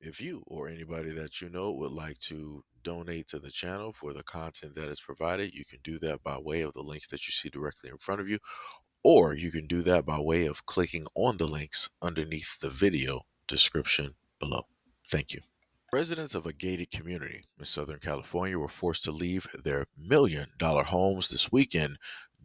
If you or anybody that you know would like to donate to the channel for the content that is provided, you can do that by way of the links that you see directly in front of you, or you can do that by way of clicking on the links underneath the video description below. Thank you. Residents of a gated community in Southern California were forced to leave their $1 million homes this weekend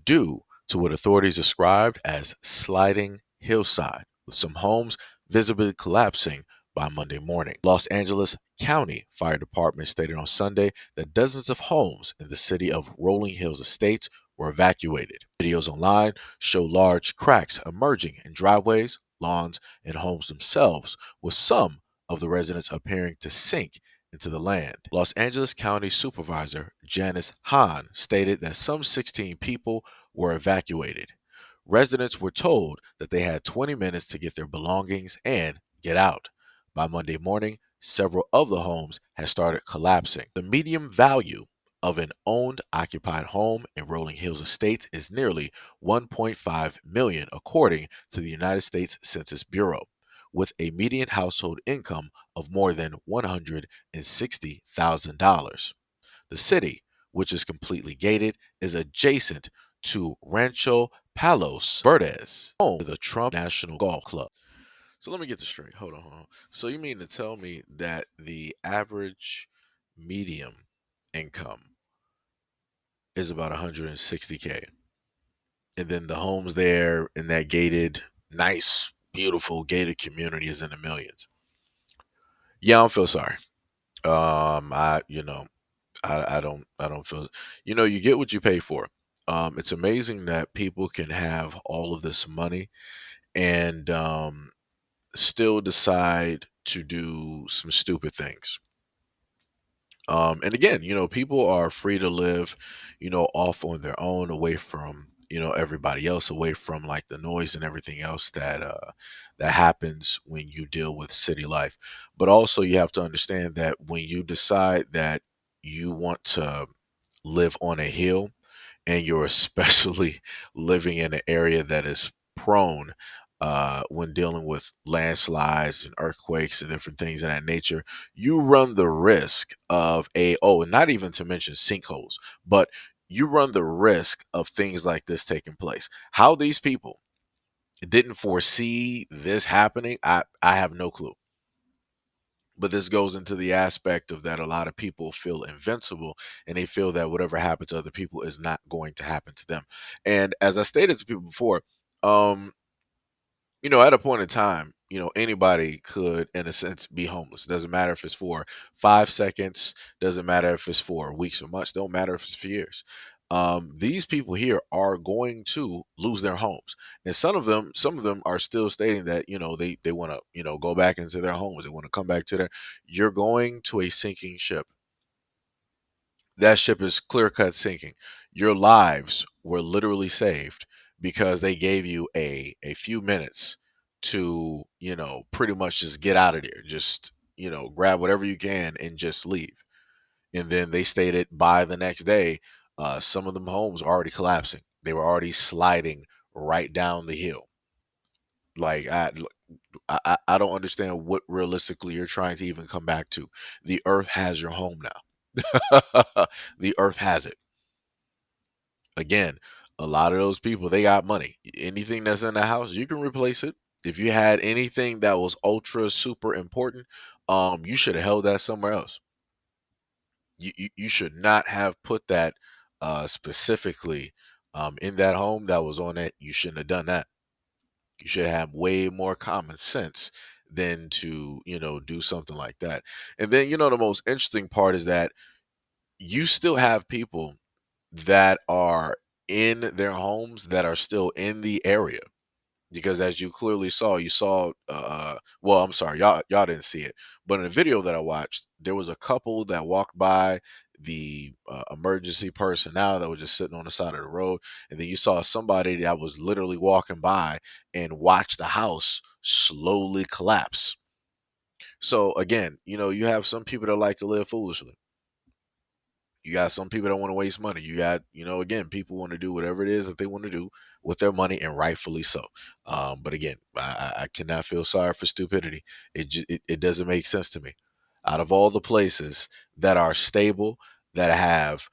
due to what authorities described as sliding hillside, with some homes visibly collapsing by Monday morning. Los Angeles County Fire Department stated on Sunday that dozens of homes in the city of Rolling Hills Estates were evacuated. Videos online show large cracks emerging in driveways, lawns, and homes themselves, with some of the residents appearing to sink into the land. Los Angeles County Supervisor Janice Hahn stated that some 16 people were evacuated. Residents were told that they had 20 minutes to get their belongings and get out. By Monday morning, several of the homes had started collapsing. The median value of an owned occupied home in Rolling Hills Estates is nearly 1.5 million according to the United States Census Bureau, with a median household income of more than $160,000. The city, which is completely gated, is adjacent to Rancho Palos Verdes, home to the Trump National Golf Club. So let me get this straight. Hold on. So you mean to tell me that the average medium income is about 160K, and then the homes there in that gated, nice, beautiful gated community is in the millions? Yeah, I don't feel sorry. I don't feel, you get what you pay for. It's amazing that people can have all of this money and still decide to do some stupid things. And again, people are free to live, off on their own, away from, everybody else, away from like the noise and everything else that happens when you deal with city life. But also you have to understand that when you decide that you want to live on a hill, and you're especially living in an area that is prone, when dealing with landslides and earthquakes and different things of that nature, you run the risk of and not even to mention sinkholes, but you run the risk of things like this taking place. How these people didn't foresee this happening, I have no clue. But this goes into the aspect of that a lot of people feel invincible, and they feel that whatever happened to other people is not going to happen to them. And as I stated to people before, um, at a point in time, anybody could, in a sense, be homeless. Doesn't matter if it's for 5 seconds, doesn't matter if it's for weeks or months, don't matter if it's for years. These people here are going to lose their homes, and some of them are still stating that they want to go back into their homes. They want to come back to their. You're going to a sinking ship. That ship is clear cut sinking. Your lives were literally saved because they gave you a few minutes to, pretty much just get out of there. Just, grab whatever you can and just leave. And then they stated by the next day, some of them homes are already collapsing. They were already sliding right down the hill. Like I don't understand what realistically you're trying to even come back to. The earth has your home now. The earth has it. Again, a lot of those people, they got money. Anything that's in the house, you can replace it. If you had anything that was ultra super important, you should have held that somewhere else. You should not have put that specifically in that home that was on it. You shouldn't have done that. You should have way more common sense than to, do something like that. And then, the most interesting part is that you still have people that are in their homes that are still in the area, because as you clearly saw, you saw well, I'm sorry, y'all didn't see it, but in a video that I watched, there was a couple that walked by the emergency personnel that was just sitting on the side of the road, and then you saw somebody that was literally walking by and watched the house slowly collapse. So again, you have some people that like to live foolishly. You got some people that want to waste money. You got, again, people want to do whatever it is that they want to do with their money, and rightfully so. But again, I cannot feel sorry for stupidity. It doesn't make sense to me. Out of all the places that are stable, that have,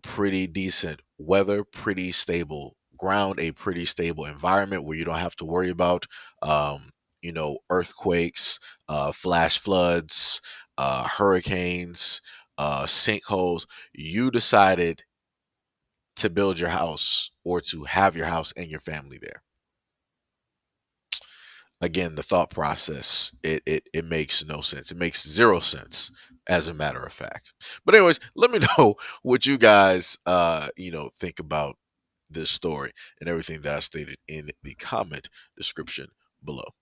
pretty decent weather, pretty stable ground, a pretty stable environment where you don't have to worry about, earthquakes, flash floods, hurricanes, sinkholes, you decided to build your house or to have your house and your family there. Again, the thought process, it makes no sense. It makes zero sense, as a matter of fact. But anyways, let me know what you guys think about this story and everything that I stated in the comment description below.